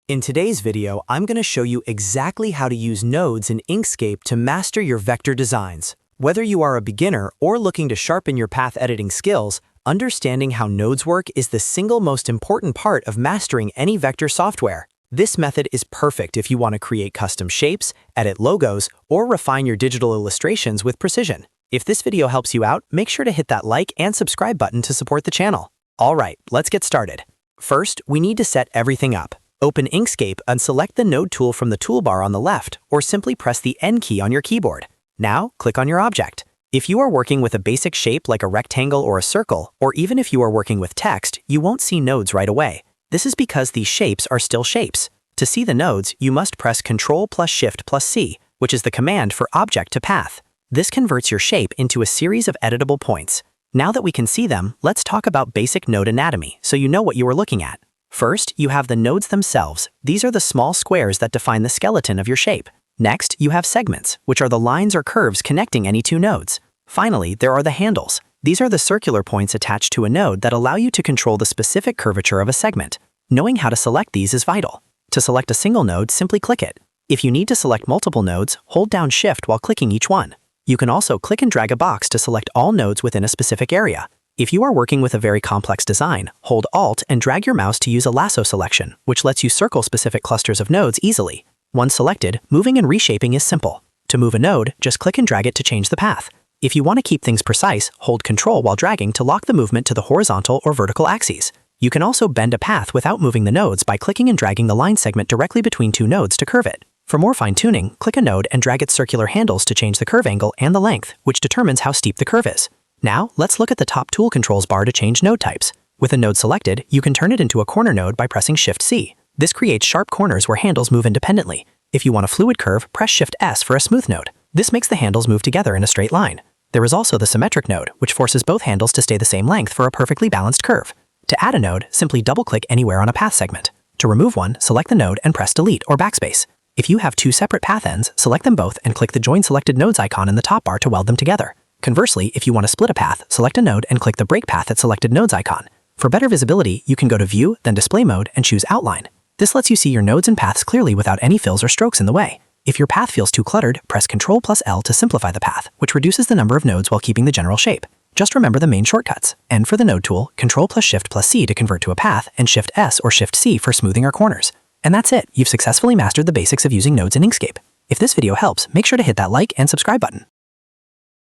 In today's video, I'm going to show you exactly how to use nodes in Inkscape to master your vector designs. Whether you are a beginner or looking to sharpen your path editing skills, understanding how nodes work is the single most important part of mastering any vector software. This method is perfect if you want to create custom shapes, edit logos, or refine your digital illustrations with precision. If this video helps you out, make sure to hit that like and subscribe button to support the channel. All right, let's get started. First, we need to set everything up. Open Inkscape and select the node tool from the toolbar on the left, or simply press the N key on your keyboard. Now, click on your object. If you are working with a basic shape like a rectangle or a circle, or even if you are working with text, you won't see nodes right away. This is because these shapes are still shapes. To see the nodes, you must press Ctrl plus Shift plus C, which is the command for object to path. This converts your shape into a series of editable points. Now that we can see them, let's talk about basic node anatomy so you know what you are looking at. First, you have the nodes themselves. These are the small squares that define the skeleton of your shape. Next, you have segments, which are the lines or curves connecting any two nodes. Finally, there are the handles. These are the circular points attached to a node that allow you to control the specific curvature of a segment. Knowing how to select these is vital. To select a single node, simply click it. If you need to select multiple nodes, hold down Shift while clicking each one. You can also click and drag a box to select all nodes within a specific area. If you are working with a very complex design, hold Alt and drag your mouse to use a lasso selection, which lets you circle specific clusters of nodes easily. Once selected, moving and reshaping is simple. To move a node, just click and drag it to change the path. If you want to keep things precise, hold Ctrl while dragging to lock the movement to the horizontal or vertical axes. You can also bend a path without moving the nodes by clicking and dragging the line segment directly between two nodes to curve it. For more fine-tuning, click a node and drag its circular handles to change the curve angle and the length, which determines how steep the curve is. Now, let's look at the top tool controls bar to change node types. With a node selected, you can turn it into a corner node by pressing Shift-C. This creates sharp corners where handles move independently. If you want a fluid curve, press Shift-S for a smooth node. This makes the handles move together in a straight line. There is also the symmetric node, which forces both handles to stay the same length for a perfectly balanced curve. To add a node, simply double-click anywhere on a path segment. To remove one, select the node and press Delete or Backspace. If you have two separate path ends, select them both and click the Join Selected Nodes icon in the top bar to weld them together. Conversely, if you want to split a path, select a node and click the Break Path at Selected Nodes icon. For better visibility, you can go to View, then Display Mode, and choose Outline. This lets you see your nodes and paths clearly without any fills or strokes in the way. If your path feels too cluttered, press Ctrl plus L to simplify the path, which reduces the number of nodes while keeping the general shape. Just remember the main shortcuts. N for the node tool, Ctrl plus Shift plus C to convert to a path, and Shift-S or Shift-C for smoothing our corners. And that's it, you've successfully mastered the basics of using nodes in Inkscape. If this video helps, make sure to hit that like and subscribe button.